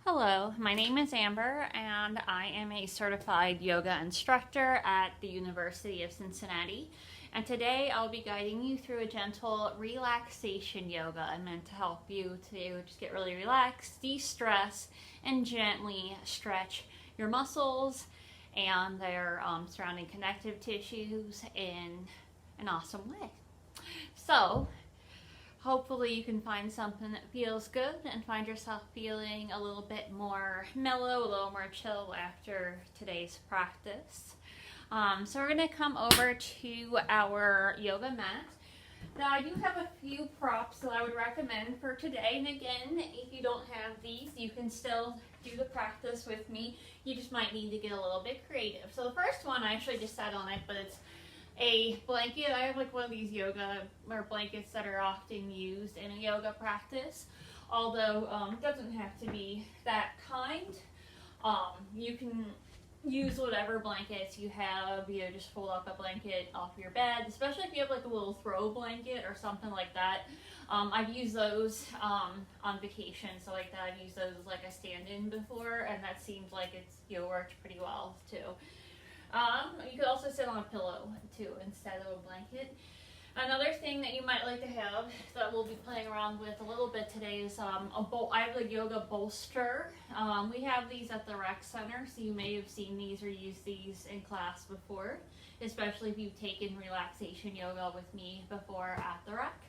Hello, my name is Amber and I am a certified yoga instructor at the University of Cincinnati. And today I'll be guiding you through a gentle relaxation yoga meant to help you to just get really relaxed, de-stress, and gently stretch your muscles and their surrounding connective tissues in an awesome way. So, hopefully you can find something that feels good and find yourself feeling a little bit more mellow, a little more chill after today's practice. So we're going to come over to our yoga mat. Now I do have a few props that I would recommend for today. And again, if you don't have these, you can still do the practice with me. You just might need to get a little bit creative. So the first one, I actually just sat on it, but it's a blanket. I have like one of these yoga or blankets that are often used in a yoga practice, although it doesn't have to be that kind. You can use whatever blankets you have, just fold up a blanket off your bed, especially if you have like a little throw blanket or something like that. I've used those on vacation, so like that I've used those as like a stand-in before, and that seems like it's worked pretty well too. You could also sit on a pillow too instead of a blanket. Another thing that you might like to have that we'll be playing around with a little bit today is I have a yoga bolster. We have these at the rec center, so you may have seen these or used these in class before, especially if you've taken relaxation yoga with me before at the rec.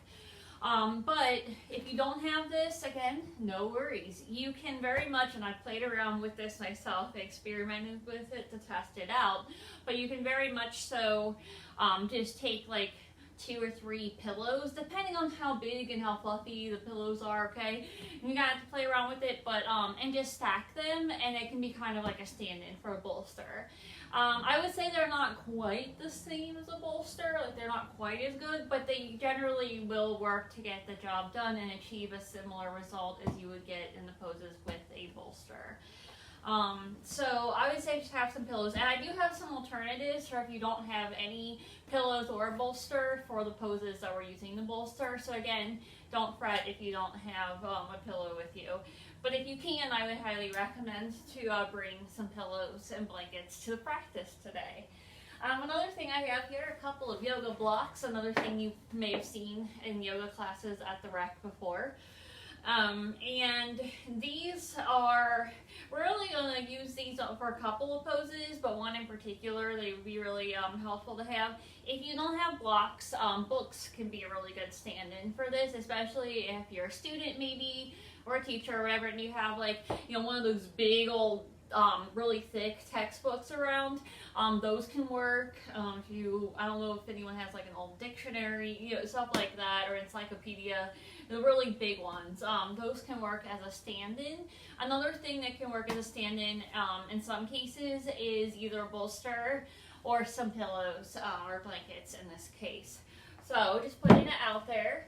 But if you don't have this, again, no worries. You can very much, and I've played around with this myself, experimented with it to test it out, but you can very much so just take like 2 or 3 pillows, depending on how big and how fluffy the pillows are, okay? And you gotta have to play around with it, but and just stack them, and it can be kind of like a stand-in for a bolster. I would say they're not quite the same as a bolster, like they're not quite as good, but they generally will work to get the job done and achieve a similar result as you would get in the poses with a bolster. So I would say just have some pillows, and I do have some alternatives for if you don't have any pillows or bolster for the poses that we're using the bolster. So again, don't fret if you don't have a pillow with you. But if you can, I would highly recommend to bring some pillows and blankets to the practice today. Another thing I have here, a couple of yoga blocks, another thing you may have seen in yoga classes at the rec before. And these are, we're only going to use these for a couple of poses, but one in particular, they would be really helpful to have. If you don't have blocks, books can be a really good stand-in for this, especially if you're a student maybe, or a teacher or whatever, and you have like, one of those big old, really thick textbooks around. Those can work. I don't know if anyone has like an old dictionary, stuff like that, or encyclopedia, the really big ones. Those can work as a stand-in. Another thing that can work as a stand-in in some cases is either a bolster or some pillows or blankets in this case. So just putting it out there.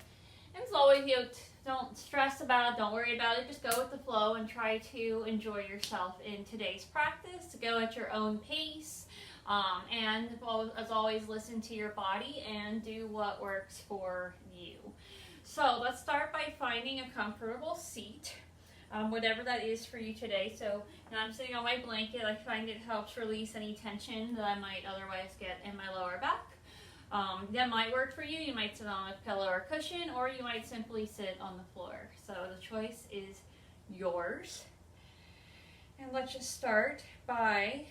And as always, don't stress about it, don't worry about it, just go with the flow and try to enjoy yourself in today's practice, to go at your own pace, and as always, listen to your body and do what works for you. So let's start by finding a comfortable seat, whatever that is for you today. So now I'm sitting on my blanket. I find it helps release any tension that I might otherwise get in my lower back. That might work for you. You might sit on a pillow or cushion, or you might simply sit on the floor. So the choice is yours. And let's just start by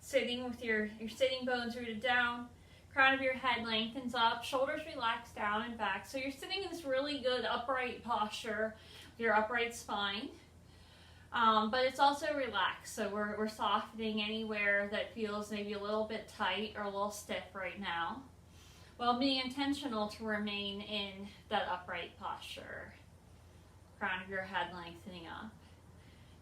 sitting with your sitting bones rooted down, crown of your head lengthens up, shoulders relax down and back. So you're sitting in this really good upright posture with your upright spine. But it's also relaxed, so we're softening anywhere that feels maybe a little bit tight or a little stiff right now, while being intentional to remain in that upright posture. Crown of your head lengthening up.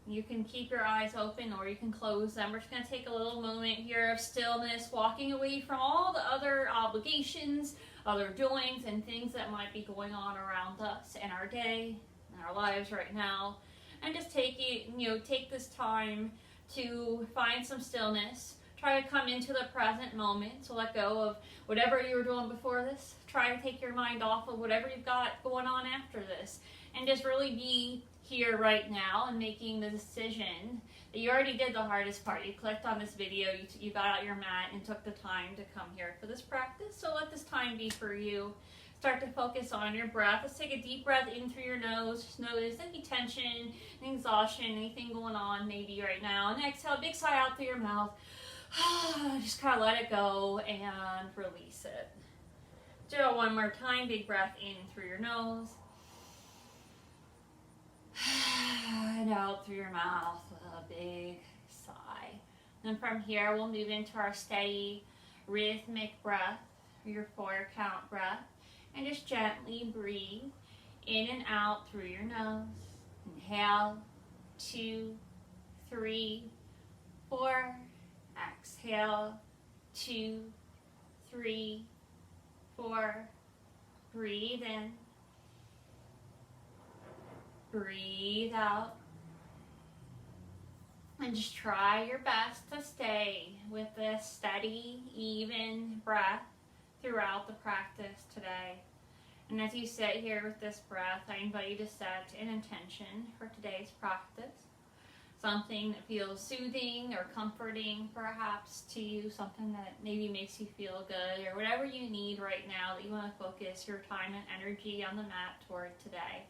You can keep your eyes open or you can close them. We're just going to take a little moment here of stillness, walking away from all the other obligations, other doings, and things that might be going on around us in our day, in our lives right now. And just take this time to find some stillness. Try to come into the present moment, so let go of whatever you were doing before this. Try to take your mind off of whatever you've got going on after this, and just really be here right now and making the decision that you already did the hardest part. You clicked on this video, you got out your mat and took the time to come here for this practice. So let this time be for you. Start to focus on your breath. Let's take a deep breath in through your nose. Just notice any tension, any exhaustion, anything going on maybe right now. And exhale, big sigh out through your mouth. Just kind of let it go and release it. Do it one more time. Big breath in through your nose. And out through your mouth with a big sigh. And from here, we'll move into our steady, rhythmic breath, your 4-count breath. And just gently breathe in and out through your nose. Inhale, 2, 3, 4. Exhale, 2, 3, 4. Breathe in. Breathe out. And just try your best to stay with this steady, even breath throughout the practice today. And as you sit here with this breath, I invite you to set an intention for today's practice. Something that feels soothing or comforting perhaps to you, something that maybe makes you feel good, or whatever you need right now that you want to focus your time and energy on the mat toward today.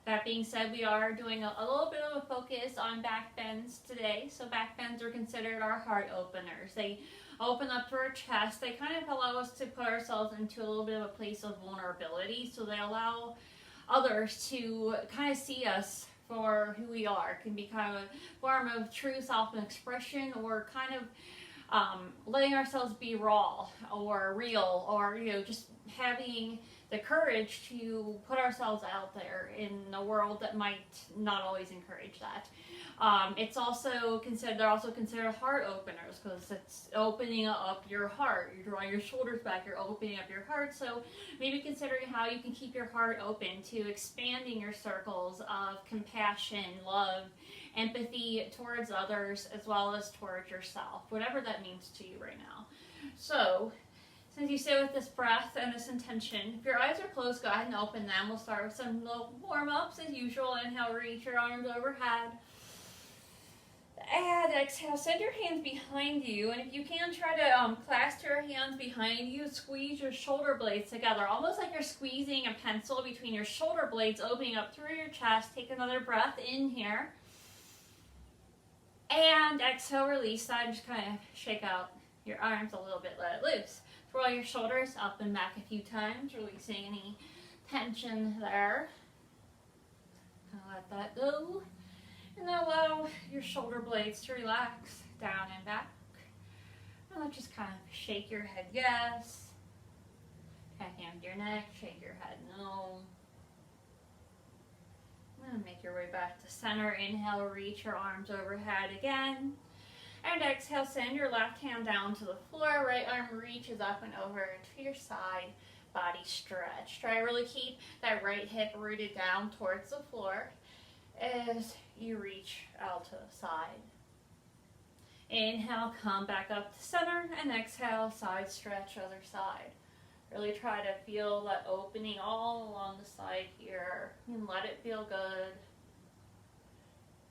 That being said, we are doing a little bit of a focus on backbends today. So backbends are considered our heart openers. They open up to our chest. They kind of allow us to put ourselves into a little bit of a place of vulnerability. So they allow others to kind of see us for who we are. It can be kind of a form of true self-expression, or kind of letting ourselves be raw or real, or just having the courage to put ourselves out there in a world that might not always encourage that. It's also considered, they're also considered heart openers, because it's opening up your heart. You're drawing your shoulders back, you're opening up your heart. So maybe considering how you can keep your heart open to expanding your circles of compassion, love, empathy towards others, as well as towards yourself, whatever that means to you right now. So since you sit with this breath and this intention, if your eyes are closed, go ahead and open them. We'll start with some little warm-ups as usual. Inhale, reach your arms overhead. And exhale, send your hands behind you. And if you can, try to clasp your hands behind you. Squeeze your shoulder blades together, almost like you're squeezing a pencil between your shoulder blades, opening up through your chest. Take another breath in here. And exhale, release that. Just kind of shake out your arms a little bit, let it loose. Roll your shoulders up and back a few times, releasing any tension there. Let that go. And allow your shoulder blades to relax down and back. And let's just kind of shake your head yes. Pat down your neck, shake your head no. And make your way back to center. Inhale, reach your arms overhead again. And exhale, send your left hand down to the floor. Right arm reaches up and over to your side. Body stretch. Try to really keep that right hip rooted down towards the floor as you reach out to the side. Inhale, come back up to center, and exhale, side stretch, other side. Really try to feel that opening all along the side here, and let it feel good.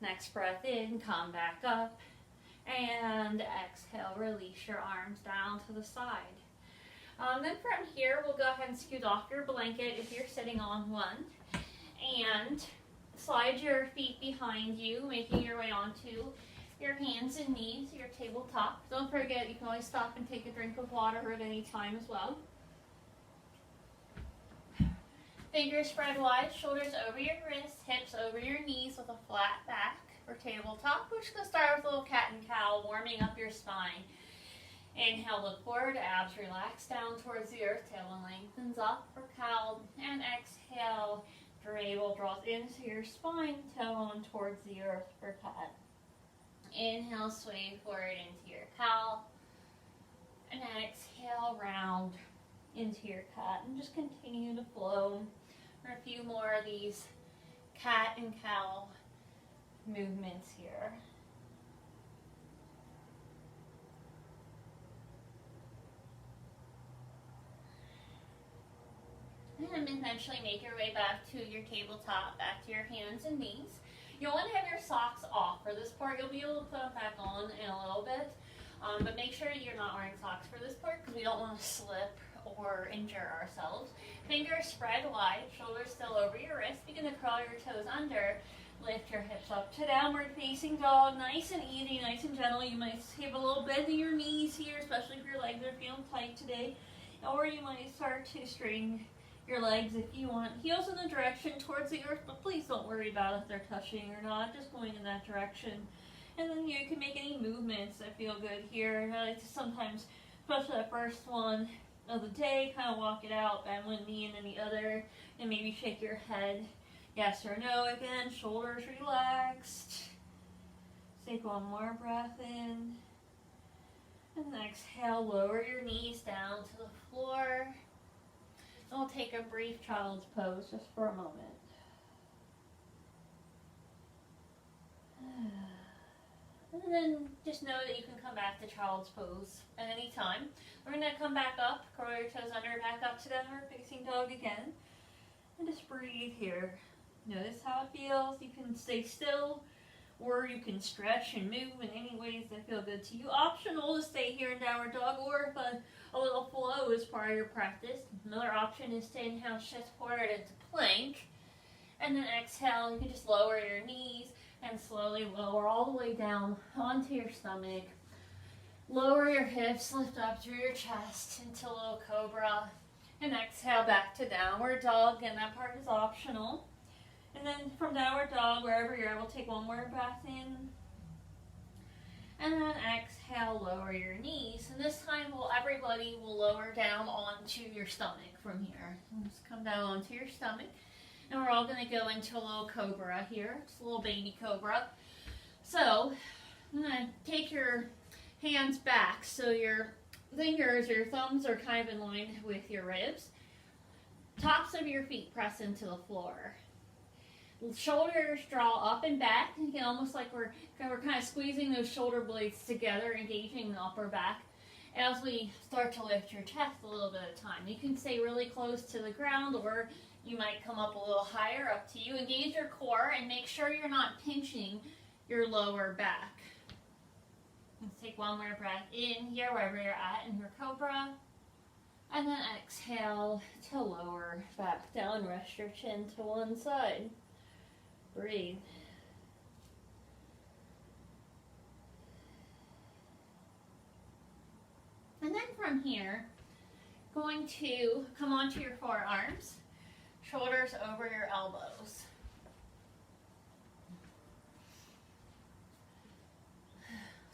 Next breath in, come back up. And exhale, release your arms down to the side. Then from here, we'll go ahead and scoot off your blanket if you're sitting on one. And slide your feet behind you, making your way onto your hands and knees, your tabletop. Don't forget, you can always stop and take a drink of water at any time as well. Fingers spread wide, shoulders over your wrists, hips over your knees with a flat back. For tabletop, we're just going to start with a little cat and cow, warming up your spine. Inhale, look forward, abs relax down towards the earth, tailbone lengthens up for cow, and exhale, navel draws into your spine, tailbone towards the earth for cat. Inhale, sway forward into your cow, and exhale, round into your cat, and just continue to flow for a few more of these cat and cow movements here. And eventually make your way back to your tabletop, back to your hands and knees. You'll want to have your socks off. For this part, you'll be able to put them back on in a little bit. But make sure you're not wearing socks for this part because we don't want to slip or injure ourselves. Fingers spread wide, shoulders still over your wrist. Begin to curl your toes under. Lift your hips up to downward facing dog. Nice and easy, nice and gentle. You might have a little bend in your knees here, especially if your legs are feeling tight today. Or you might start to straighten your legs if you want. Heels in the direction towards the earth, but please don't worry about if they're touching or not. Just going in that direction. And then you can make any movements that feel good here. I like to sometimes, especially the first one of the day, kind of walk it out, bend one knee and then the other, and maybe shake your head. Yes or no again, shoulders relaxed. Take one more breath in. And then exhale, lower your knees down to the floor. And we'll take a brief child's pose just for a moment. And then just know that you can come back to child's pose at any time. We're going to come back up, curl your toes under, back up to downward facing dog again. And just breathe here. Notice how it feels. You can stay still, or you can stretch and move in any ways that feel good to you. Optional to stay here in downward dog, or if a little flow is part of your practice. Another option is to inhale, shift forward into plank. And then exhale, you can just lower your knees and slowly lower all the way down onto your stomach. Lower your hips, lift up through your chest into little cobra. And exhale back to downward dog, and that part is optional. And then from downward dog, wherever you're able, take one more breath in. And then exhale, lower your knees. And this time, everybody will lower down onto your stomach from here. Just come down onto your stomach. And we're all going to go into a little cobra here. It's a little baby cobra. So, I'm going to take your hands back. So your fingers, your thumbs are kind of in line with your ribs. Tops of your feet press into the floor. Shoulders draw up and back, again, almost like we're kind of squeezing those shoulder blades together, engaging the upper back as we start to lift your chest a little bit at a time. You can stay really close to the ground, or you might come up a little higher, up to you. Engage your core and make sure you're not pinching your lower back. Let's take one more breath in here, wherever you're at in your cobra. And then exhale to lower back down. Rest your chin to one side. Breathe. And then from here, going to come onto your forearms, shoulders over your elbows.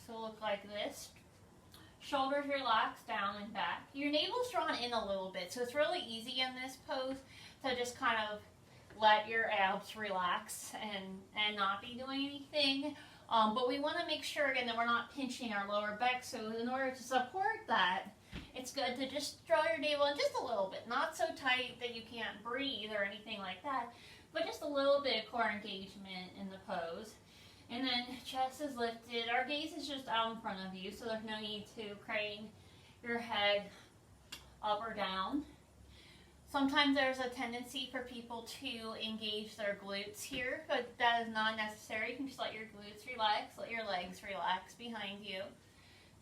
So look like this. Shoulders relaxed down and back. Your navel's drawn in a little bit, so it's really easy in this pose to just kind of let your abs relax and not be doing anything. But we want to make sure, again, that we're not pinching our lower back. So in order to support that, it's good to just draw your navel in just a little bit. Not so tight that you can't breathe or anything like that, but just a little bit of core engagement in the pose. And then chest is lifted. Our gaze is just out in front of you, so there's no need to crane your head up or down. Sometimes there's a tendency for people to engage their glutes here, but that is not necessary. You can just let your glutes relax, let your legs relax behind you.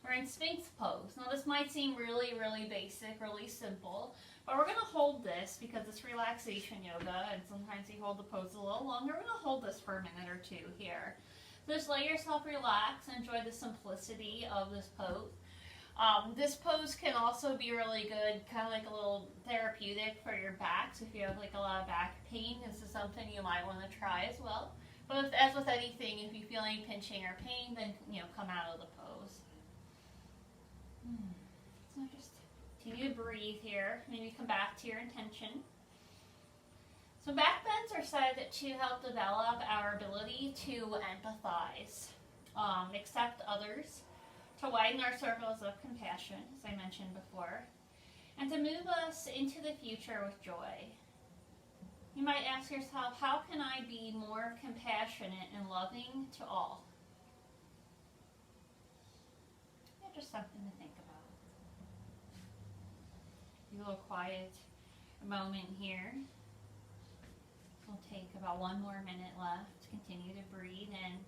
We're in Sphinx pose. Now this might seem really, really basic, really simple, but we're going to hold this because it's relaxation yoga, and sometimes you hold the pose a little longer. We're going to hold this for a minute or two here. So just let yourself relax and enjoy the simplicity of this pose. This pose can also be really good, kind of like a little therapeutic for your back. So if you have like a lot of back pain, this is something you might want to try as well. But as with anything, if you feel any pinching or pain, then come out of the pose. So just continue to breathe here. Maybe come back to your intention. So backbends are said to help develop our ability to empathize, accept others, to widen our circles of compassion, as I mentioned before, and to move us into the future with joy. You might ask yourself, how can I be more compassionate and loving to all? Yeah, just something to think about. A little quiet moment here. We'll take about one more minute left. Just continue to breathe in.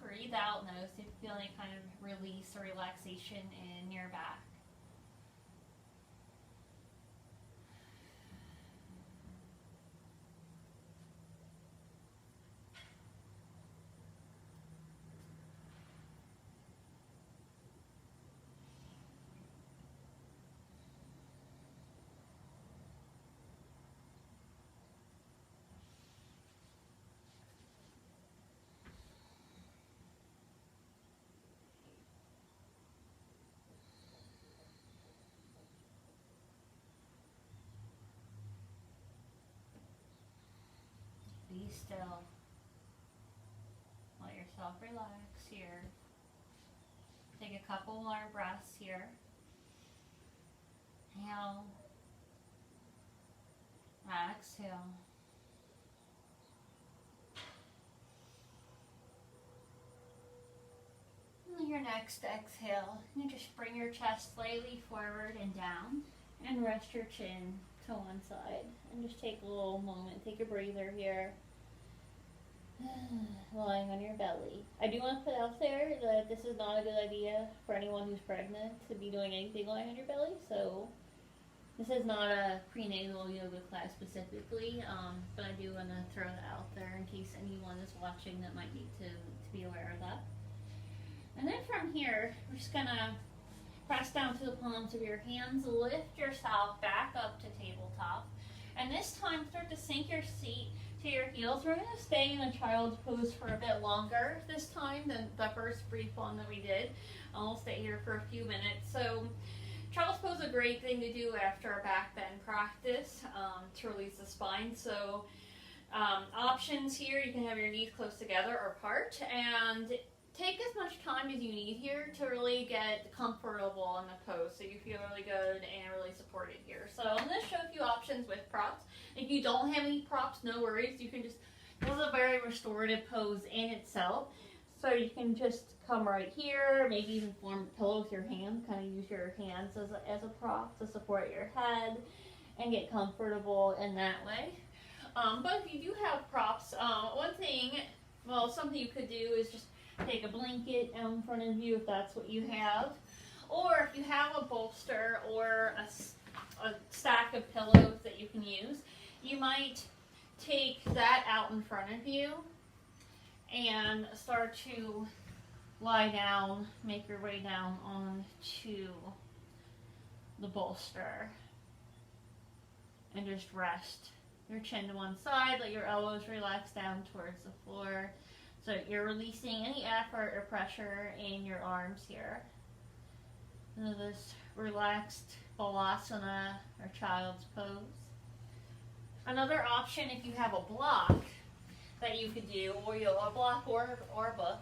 Breathe out. Notice if you feel any kind of release or relaxation in your back. Be still. Let yourself relax here. Take a couple more breaths here. Inhale. Exhale. And your next exhale, you just bring your chest slightly forward and down and rest your chin to one side. And just take a little moment, take a breather here. Lying on your belly. I do want to put out there that this is not a good idea for anyone who's pregnant to be doing anything lying on your belly, so this is not a prenatal yoga class specifically, but I do want to throw that out there in case anyone is watching that might need to be aware of that. And then from here, we're just going to press down to the palms of your hands, lift yourself back up to tabletop, and this time start to sink your seat to your heels. We're going to stay in a child's pose for a bit longer this time than the first brief one that we did. We'll stay here for a few minutes. So child's pose is a great thing to do after a back bend practice to release the spine. So options here, you can have your knees close together or apart, and take as much time as you need here to really get comfortable in the pose so you feel really good and really supported here. So I'm going to show a few options with props. If you don't have any props, no worries. You can just, this is a very restorative pose in itself. So you can just come right here, maybe even form a pillow with your hand, kind of use your hands as a prop to support your head and get comfortable in that way. But if you do have props, one thing, well, something you could do is just take a blanket out in front of you if that's what you have. Or if you have a bolster or a stack of pillows that you can use, you might take that out in front of you and start to lie down, make your way down onto the bolster and just rest your chin to one side, let your elbows relax down towards the floor. So you're releasing any effort or pressure in your arms here. So this relaxed balasana or child's pose. Another option, if you have a block that you could do, or a block or a book,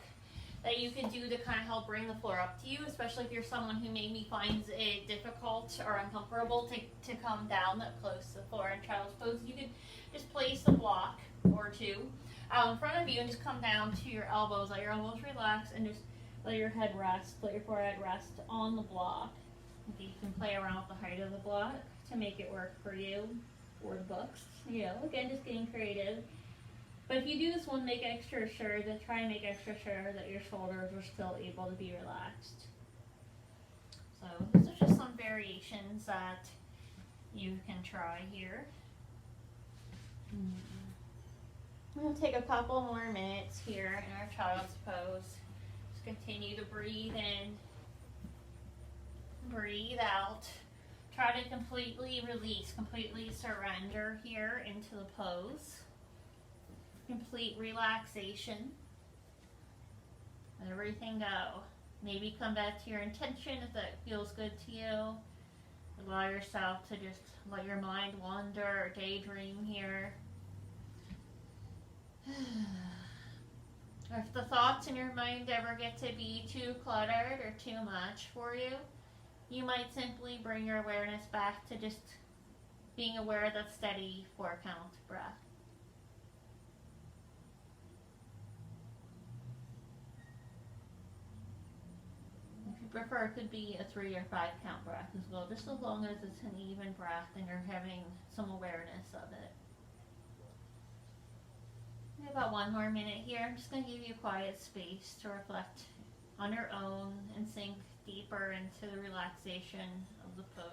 that you could do to kind of help bring the floor up to you, especially if you're someone who maybe finds it difficult or uncomfortable to come down that close to the floor in child's pose. You could just place a block or two out in front of you and just come down to your elbows, let your elbows relax, and just let your head rest, let your forehead rest on the block. You can play around with the height of the block to make it work for you, or the books. You know, again, just getting creative. But if you do this one, try and make extra sure that your shoulders are still able to be relaxed. So these are just some variations that you can try here. We'll take a couple more minutes here in our child's pose. Just continue to breathe in, breathe out. Try to completely release, completely surrender here into the pose. Complete relaxation. Let everything go. Maybe come back to your intention if that feels good to you. Allow yourself to just let your mind wander or daydream here. If the thoughts in your mind ever get to be too cluttered or too much for you, you might simply bring your awareness back to just being aware of that steady 4-count breath. If you prefer, it could be a 3 or 5-count breath as well, just as long as it's an even breath and you're having some awareness of it. about 1 more minute here. I'm just going to give you quiet space to reflect on your own and sink deeper into the relaxation of the pose.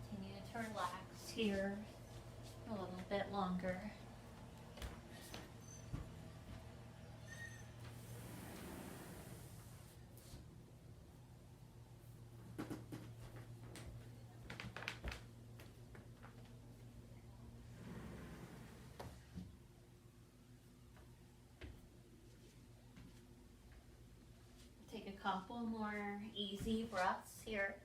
Continue to relax here a little bit longer. Take a couple more easy breaths here.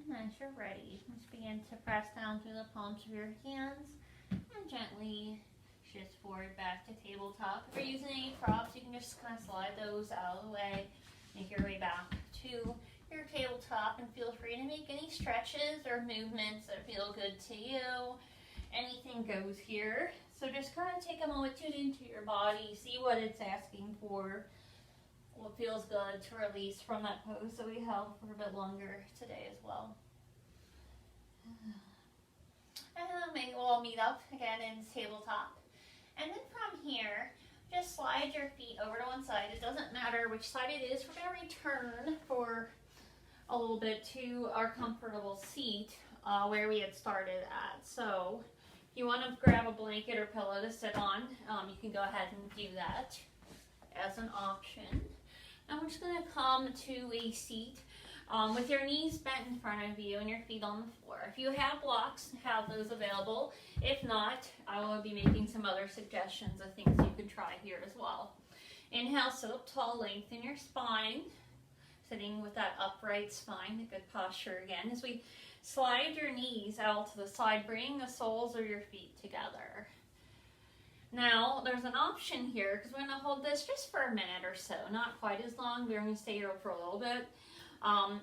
And as you're ready, just begin to press down through the palms of your hands and gently shift forward back to tabletop. If you're using any props, you can just kind of slide those out of the way, make your way back to your tabletop, and feel free to make any stretches or movements that feel good to you. Anything goes here. So just kind of take a moment, tune into your body, see what it's asking for, what feels good to release from that pose that we held for a bit longer today as well. And then maybe we'll meet up again in tabletop. And then from here, just slide your feet over to one side. It doesn't matter which side it is. We're going to return for a little bit to our comfortable seat where we had started at. So if you want to grab a blanket or pillow to sit on, you can go ahead and do that as an option. And we're just going to come to a seat with your knees bent in front of you and your feet on the floor. If you have blocks, have those available. If not, I will be making some other suggestions of things you can try here as well. Inhale, sit up tall, lengthen your spine, sitting with that upright spine, a good posture again. As we slide your knees out to the side, bring the soles of your feet together. Now, there's an option here, because we're going to hold this just for a minute or so, not quite as long, we're going to stay here for a little bit,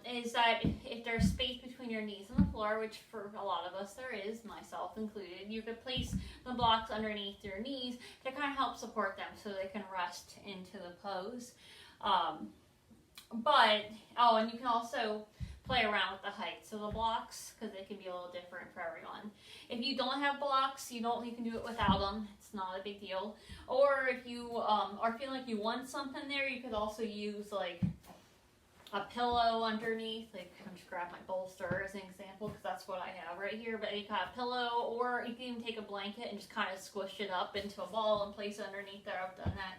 is that if there's space between your knees and the floor, which for a lot of us there is, myself included, you could place the blocks underneath your knees to kind of help support them so they can rest into the pose. And you can also play around with the height. So the blocks, because they can be a little different for everyone. If you don't have blocks, you can do it without them. It's not a big deal. Or if you are feeling like you want something there, you could also use like a pillow underneath. Like, I'm just grab my bolster as an example, because that's what I have right here. But you can have a pillow, or you can even take a blanket and just kind of squish it up into a ball and place it underneath there. I've done that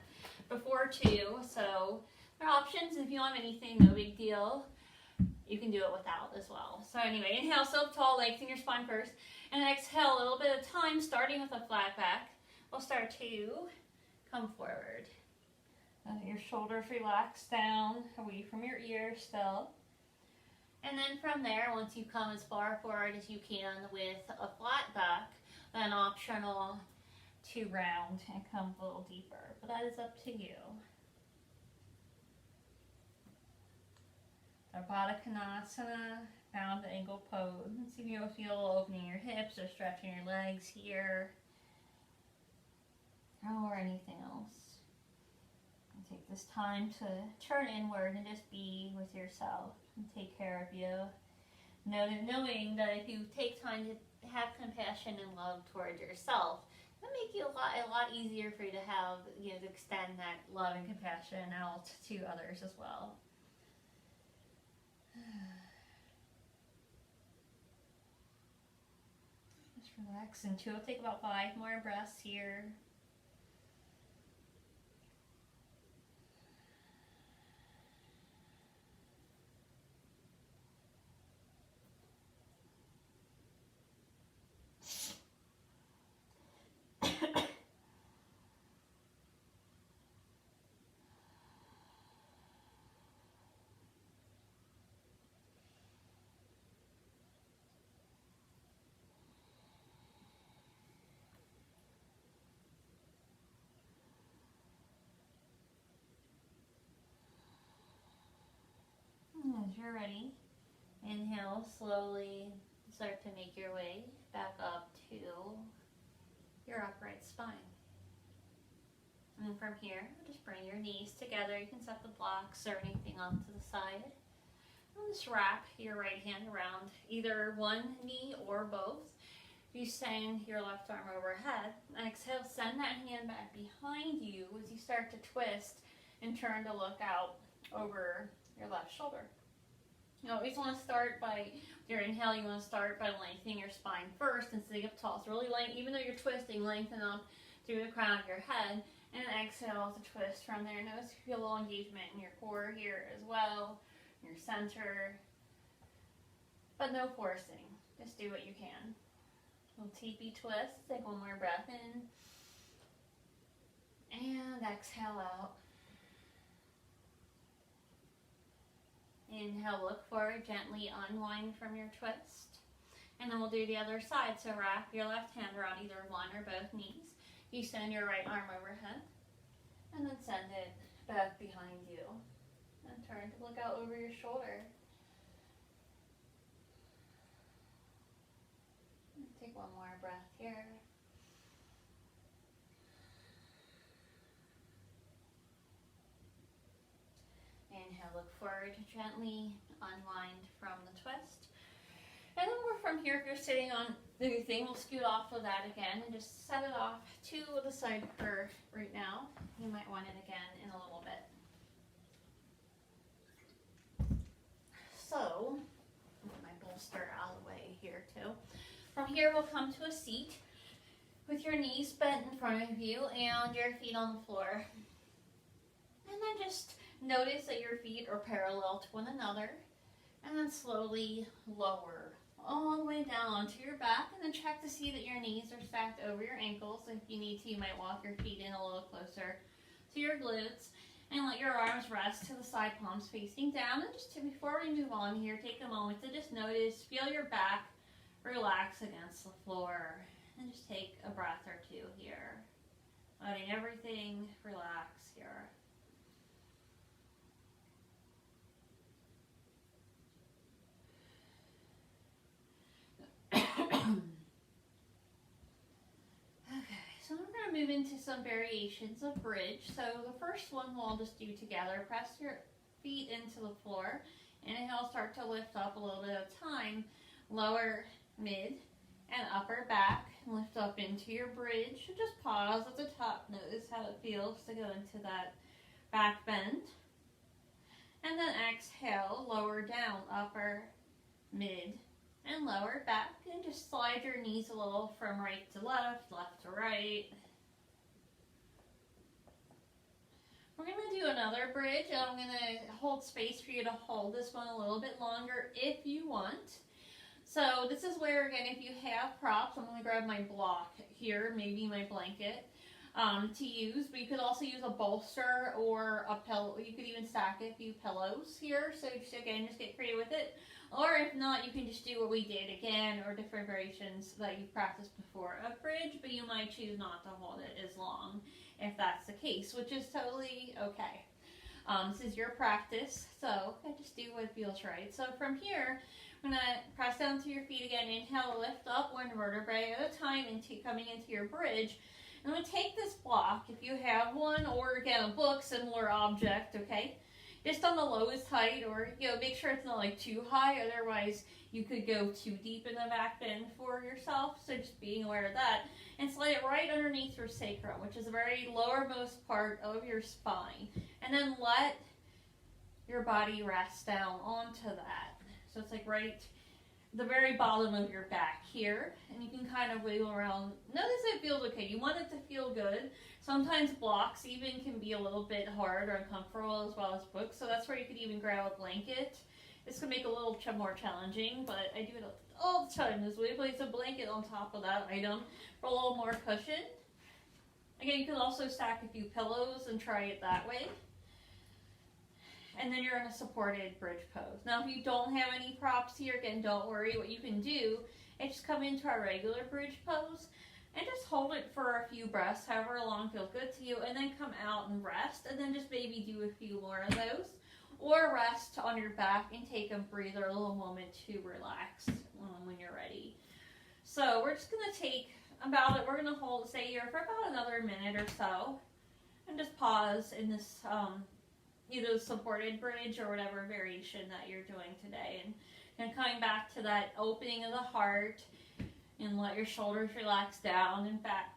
before too. So there are options. If you don't have anything, no big deal. You can do it without as well. So anyway, inhale, sit up tall, lengthen your spine first. And exhale a little bit of time, starting with a flat back. We'll start to come forward. Your shoulders relax down, away from your ears still. And then from there, once you come as far forward as you can with a flat back, then optional to round and come a little deeper. But that is up to you. Ardha Konasana, round angle pose. See if you feel opening your hips or stretching your legs here, or anything else. And take this time to turn inward and just be with yourself and take care of you. Knowing that if you take time to have compassion and love toward yourself, it'll make you a lot easier for you to have, to extend that love and compassion out to others as well. Just relax into it. Take about 5 more breaths here. As you're ready, inhale slowly, start to make your way back up to your upright spine. And then from here, just bring your knees together. You can set the blocks or anything off to the side. And just wrap your right hand around either one knee or both. You send your left arm overhead. Exhale, send that hand back behind you as you start to twist and turn to look out over your left shoulder. You always want to start by, your inhale, you want to start by lengthening your spine first and sitting up tall. So really lengthen, even though you're twisting, lengthen up through the crown of your head. And then exhale to twist from there. Notice if you feel a little engagement in your core here as well, your center. But no forcing. Just do what you can. Little teepee twist. Take one more breath in. And exhale out. Inhale, look forward, gently unwind from your twist. And then we'll do the other side. So wrap your left hand around either one or both knees. You send your right arm overhead. And then send it back behind you. And turn to look out over your shoulder. Take one more breath here. Inhale, look forward, gently unwind from the twist. And then from here, if you're sitting on anything, we'll scoot off of that again and just set it off to the side for right now. You might want it again in a little bit. So, get my bolster out of the way here too. From here, we'll come to a seat with your knees bent in front of you and your feet on the floor. And then just notice that your feet are parallel to one another. And then slowly lower all the way down onto your back. And then check to see that your knees are stacked over your ankles. If you need to, you might walk your feet in a little closer to your glutes. And let your arms rest to the side, palms facing down. And just before we move on here, take a moment to just notice, feel your back relax against the floor. And just take a breath or two here. Letting everything relax here. So we're going to move into some variations of bridge. So the first one we'll just do together. Press your feet into the floor. Inhale, start to lift up a little bit at a time. Lower, mid, and upper back. Lift up into your bridge. Just pause at the top. Notice how it feels to go into that back bend. And then exhale, lower down, upper, mid, and lower back, and just slide your knees a little from right to left, left to right. We're going to do another bridge, and I'm going to hold space for you to hold this one a little bit longer if you want. So this is where, again, if you have props, I'm going to grab my block here, maybe my blanket, to use. But you could also use a bolster or a pillow. You could even stack a few pillows here. So just, again, just get creative with it. Or if not, you can just do what we did again, or different variations that you've practiced before of bridge, but you might choose not to hold it as long if that's the case, which is totally okay. This is your practice, so just do what feels right. So from here, I'm going to press down to your feet again. Inhale, lift up one vertebrae at a time into coming into your bridge. I'm going to take this block, if you have one, or again, a book, similar object, okay? Just on the lowest height, or make sure it's not like too high, otherwise you could go too deep in the back bend for yourself, so just being aware of that. And slide it right underneath your sacrum, which is the very lowermost part of your spine. And then let your body rest down onto that. So it's like right the very bottom of your back here, and you can kind of wiggle around. Notice it feels okay. You want it to feel good. Sometimes blocks even can be a little bit hard or uncomfortable, as well as books, so that's where you could even grab a blanket. This can make it a little more challenging, but I do it all the time this way. Place a blanket on top of that item for a little more cushion. Again, you can also stack a few pillows and try it that way. And then you're in a supported bridge pose. Now, if you don't have any props here, again, don't worry. What you can do is just come into our regular bridge pose and just hold it for a few breaths, however long feels good to you, and then come out and rest, and then just maybe do a few more of those. or rest on your back and take a breather, a little moment to relax when you're ready. So we're just going to take we're going to hold, stay here for about another minute or so, and just pause in this either supported bridge or whatever variation that you're doing today. And coming back to that opening of the heart, and let your shoulders relax down and back.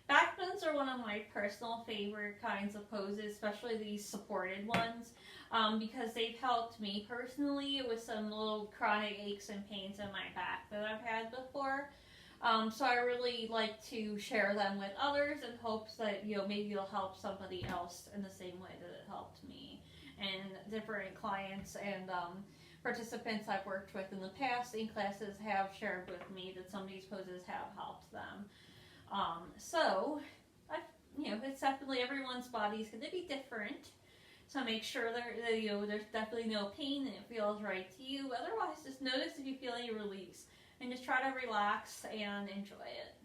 Backbends are one of my personal favorite kinds of poses, especially these supported ones, because they've helped me personally with some little chronic aches and pains in my back that I've had before. So I really like to share them with others in hopes that, maybe it'll help somebody else in the same way that it helped me. And different clients and participants I've worked with in the past in classes have shared with me that some of these poses have helped them. It's definitely everyone's body is going to be different. So make sure that there's definitely no pain and it feels right to you. Otherwise, just notice if you feel any release. And just try to relax and enjoy it.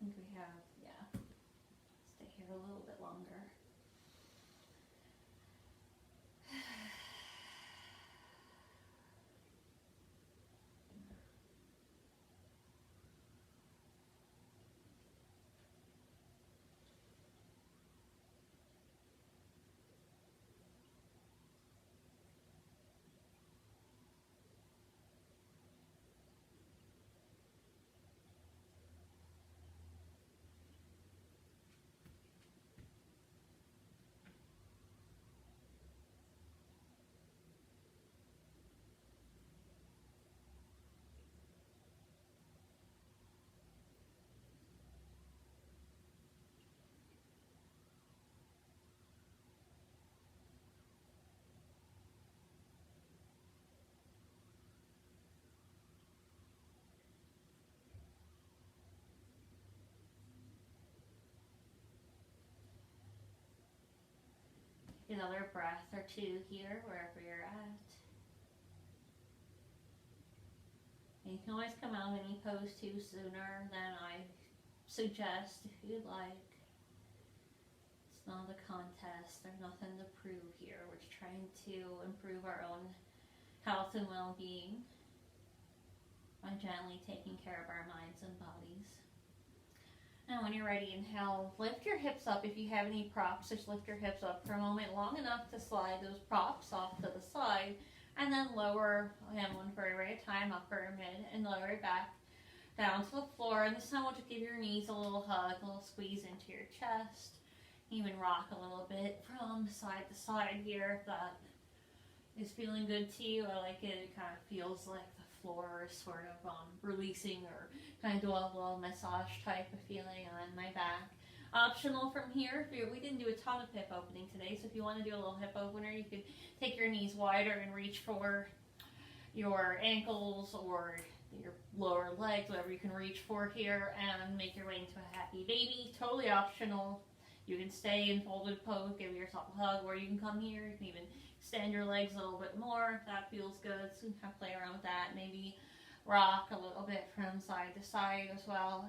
I think we have, stay here a little bit longer. Another breath or two here, wherever you're at. And you can always come out of any pose too sooner than I suggest if you'd like. It's not a contest. There's nothing to prove here. We're just trying to improve our own health and well-being by gently taking care of our minds and bodies. And when you're ready, inhale, lift your hips up. If you have any props, just lift your hips up for a moment, long enough to slide those props off to the side, and then lower them one vertebrae at a time, upper, mid, and lower it back down to the floor. And this time we'll just give your knees a little hug, a little squeeze into your chest. Even rock a little bit from side to side here if that is feeling good to you. I like it. It kind of feels like the floor is sort of releasing, or kind of do a little massage type of feeling on my back. Optional from here, we didn't do a ton of hip opening today, so if you want to do a little hip opener, you could take your knees wider and reach for your ankles or your lower legs, whatever you can reach for here, and make your way into a happy baby. Totally optional. You can stay in folded pose, give yourself a hug, or you can come here. You can even extend your legs a little bit more if that feels good. So you can kind of play around with that. Maybe rock a little bit from side to side as well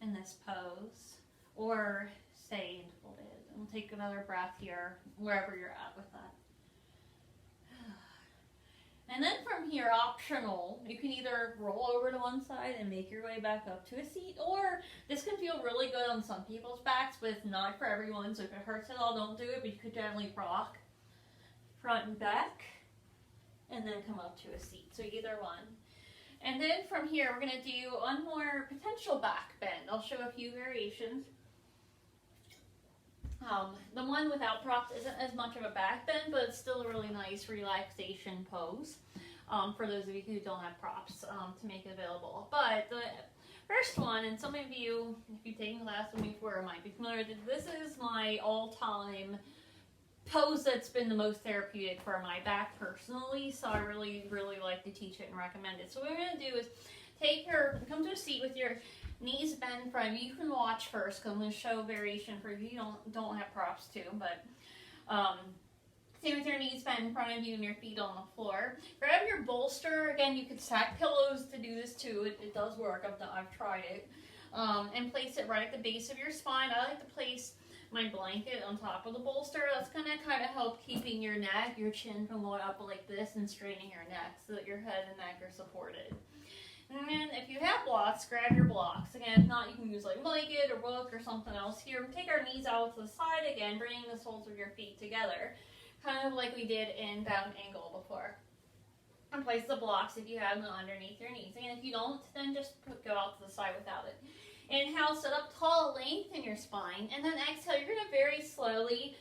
in this pose, or stay in folded. And we'll take another breath here, wherever you're at with that. And then from here, optional, you can either roll over to one side and make your way back up to a seat, or this can feel really good on some people's backs, but not for everyone. So if it hurts at all, don't do it, but you could gently rock front and back and then come up to a seat. So either one. And then from here, we're going to do one more potential back bend. I'll show a few variations. The one without props isn't as much of a back bend, but it's still a really nice relaxation pose for those of you who don't have props to make it available. But the first one, and some of you, if you've taken the last one before, might be familiar with this is my all-time pose that's been the most therapeutic for my back personally, so I really, really like to teach it and recommend it. So what we're going to do is come to a seat with your knees bent in front of you. You can watch first, because I'm going to show variation for if you don't have props too, but stay with your knees bent in front of you and your feet on the floor. Grab your bolster. Again, you could stack pillows to do this too. It does work. I've tried it. And place it right at the base of your spine. I like to place my blanket on top of the bolster. That's going to kind of help keeping your neck, your chin from going up like this and straining your neck so that your head and neck are supported. And then if you have blocks, grab your blocks. Again, if not, you can use like a blanket or book or something else here. Take our knees out to the side again, bringing the soles of your feet together, kind of like we did in bound angle before. And place the blocks if you have them underneath your knees. And if you don't, then just go out to the side without it. Inhale, sit up tall, lengthen your spine, and then exhale. You're going to very slowly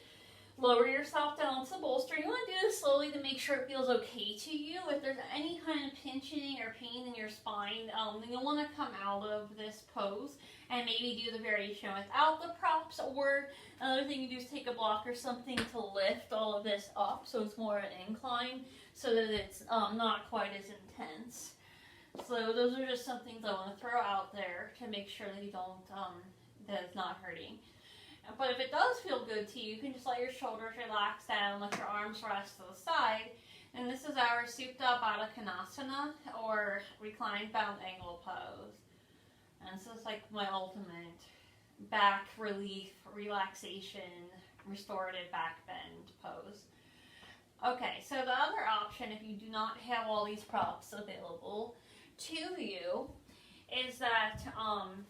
lower yourself down to the bolster. You want to do this slowly to make sure it feels okay to you. If there's any kind of pinching or pain in your spine, then you'll want to come out of this pose and maybe do the variation without the props. Or another thing you do is take a block or something to lift all of this up so it's more an incline so that it's not quite as intense. So those are just some things I want to throw out there to make sure that you don't, that it's not hurting. But if it does feel good to you, you can just let your shoulders relax down, let your arms rest to the side. And this is our souped up Baddha Konasana, or reclined bound angle pose. And this is like my ultimate back relief, relaxation, restorative back bend pose. Okay, so the other option, if you do not have all these props available to you, is that I'm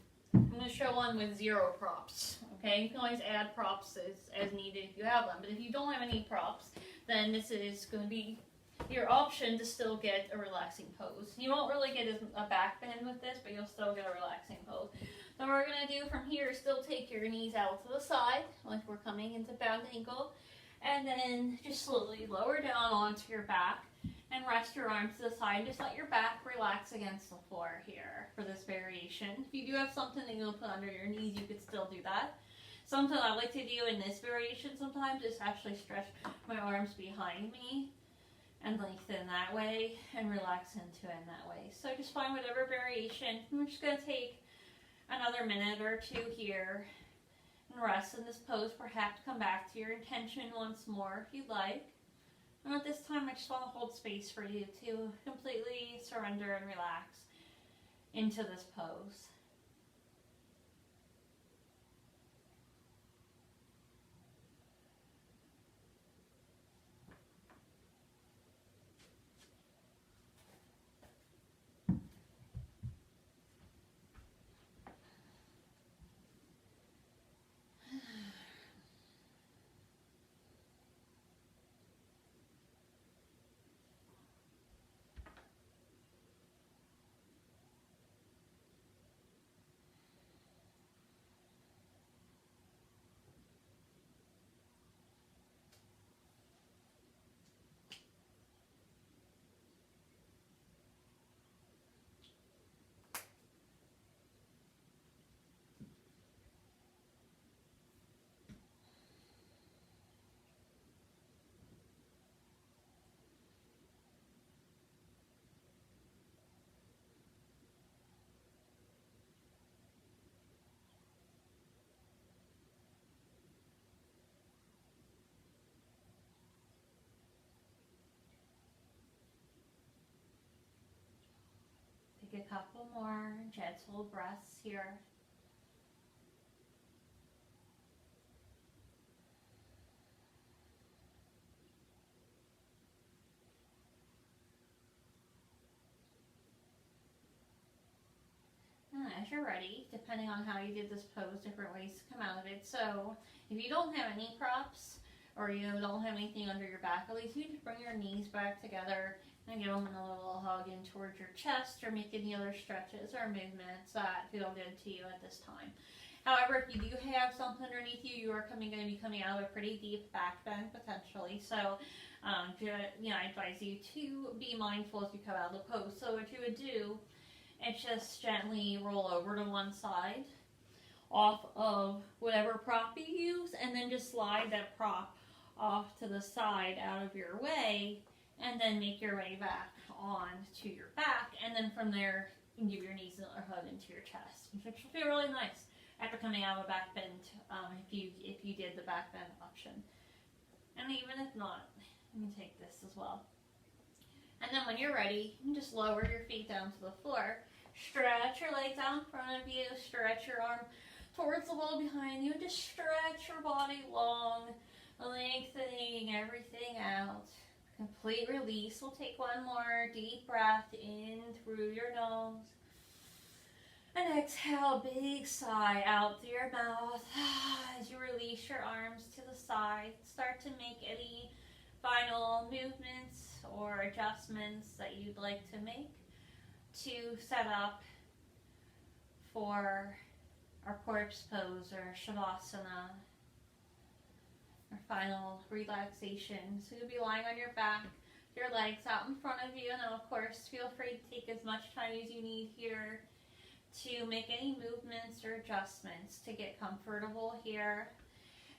going to show one with 0 props. Okay, you can always add props as needed if you have them, but if you don't have any props, then this is going to be your option to still get a relaxing pose. You won't really get a back bend with this, but you'll still get a relaxing pose. So what we're going to do from here is still take your knees out to the side, like we're coming into bound angle, and then just slowly lower down onto your back and rest your arms to the side. Just let your back relax against the floor here for this variation. If you do have something that you'll put under your knees, you could still do that. Something I like to do in this variation sometimes is actually stretch my arms behind me and lengthen that way and relax into it in that way. So just find whatever variation. I'm just going to take another minute or two here and rest in this pose. Perhaps come back to your intention once more if you'd like. And at this time, I just want to hold space for you to completely surrender and relax into this pose. Take a couple more gentle breaths here. And as you're ready, depending on how you did this pose, different ways to come out of it. So if you don't have any props or you don't have anything under your back, at least you just bring your knees back together and give them a little hug in towards your chest, or make any other stretches or movements that feel good to you at this time. However, if you do have something underneath you, you are going to be coming out of a pretty deep back bend potentially. So, I advise you to be mindful as you come out of the pose. So what you would do is just gently roll over to one side off of whatever prop you use, and then just slide that prop off to the side out of your way, and then make your way back on to your back, and then from there you can give your knees a hug into your chest, which will feel really nice after coming out of a back bend, if you did the back bend option. And even if not, let me take this as well. And then when you're ready, you can just lower your feet down to the floor, stretch your legs out in front of you, stretch your arm towards the wall behind you, just stretch your breathing everything out. Complete release. We'll take one more deep breath in through your nose. And exhale, big sigh out through your mouth as you release your arms to the side. Start to make any final movements or adjustments that you'd like to make to set up for our corpse pose or shavasana, our final relaxation. So you'll be lying on your back, your legs out in front of you, and then of course feel free to take as much time as you need here to make any movements or adjustments to get comfortable here.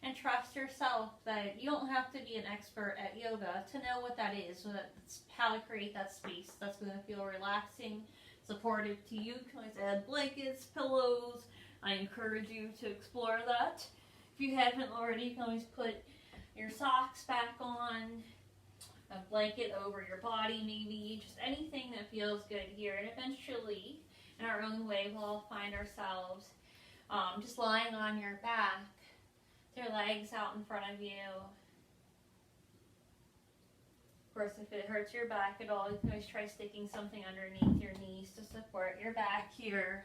And trust yourself that you don't have to be an expert at yoga to know what that is, so that's how to create that space that's going to feel relaxing, supportive to you. You can always add blankets, pillows. I encourage you to explore that. If you haven't already, you can always put your socks back on, a blanket over your body maybe, just anything that feels good here. And eventually, in our own way, we'll all find ourselves just lying on your back, your legs out in front of you. Of course, if it hurts your back at all, you can always try sticking something underneath your knees to support your back here.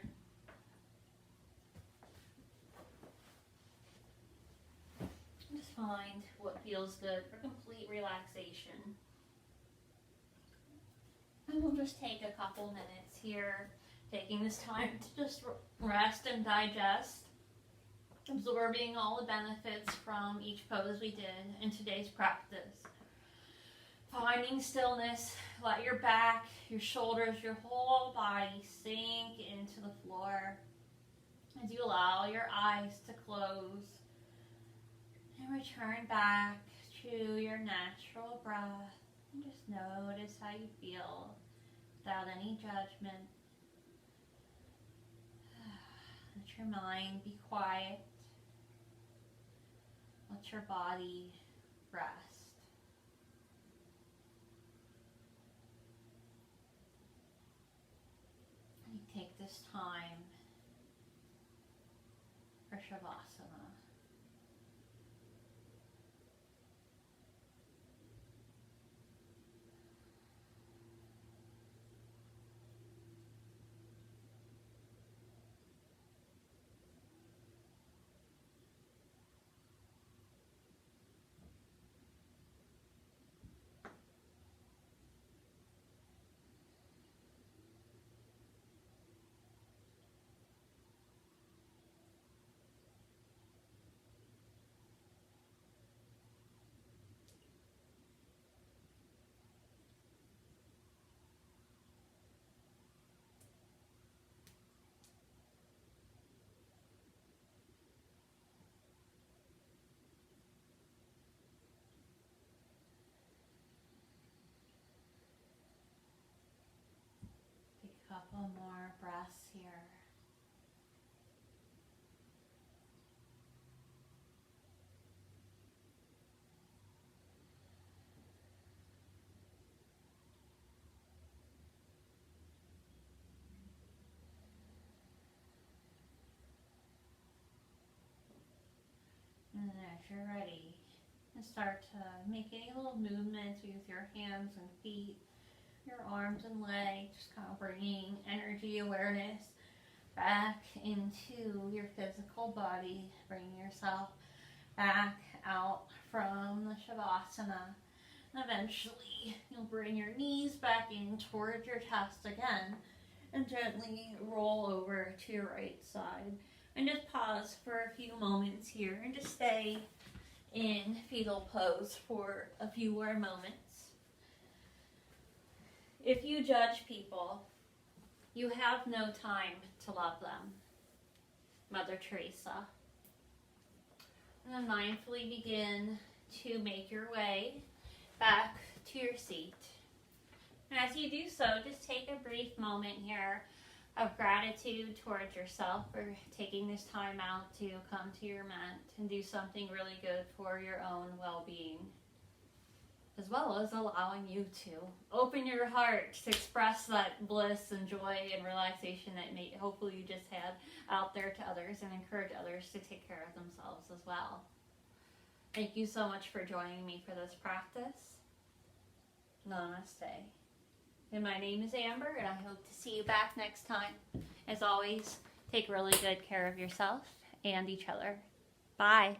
Just find what feels good for complete relaxation. And we'll just take a couple minutes here, taking this time to just rest and digest, absorbing all the benefits from each pose we did in today's practice. Finding stillness, let your back, your shoulders, your whole body sink into the floor as you allow your eyes to close and return back to your natural breath. And just notice how you feel without any judgment. Let your mind be quiet. Let your body rest. You take this time for shavasana. Couple more breaths here. And then as you're ready, start to make any little movements with your hands and feet, your arms and legs, just kind of bringing energy awareness back into your physical body, bringing yourself back out from the shavasana. And eventually, you'll bring your knees back in towards your chest again and gently roll over to your right side. And just pause for a few moments here and just stay in fetal pose for a few more moments. If you judge people, you have no time to love them. Mother Teresa. And then mindfully begin to make your way back to your seat. And as you do so, just take a brief moment here of gratitude towards yourself for taking this time out to come to your mat and do something really good for your own well-being, as well as allowing you to open your heart to express that bliss and joy and relaxation that hopefully you just had out there to others, and encourage others to take care of themselves as well. Thank you so much for joining me for this practice. Namaste. And my name is Amber, and I hope to see you back next time. As always, take really good care of yourself and each other. Bye.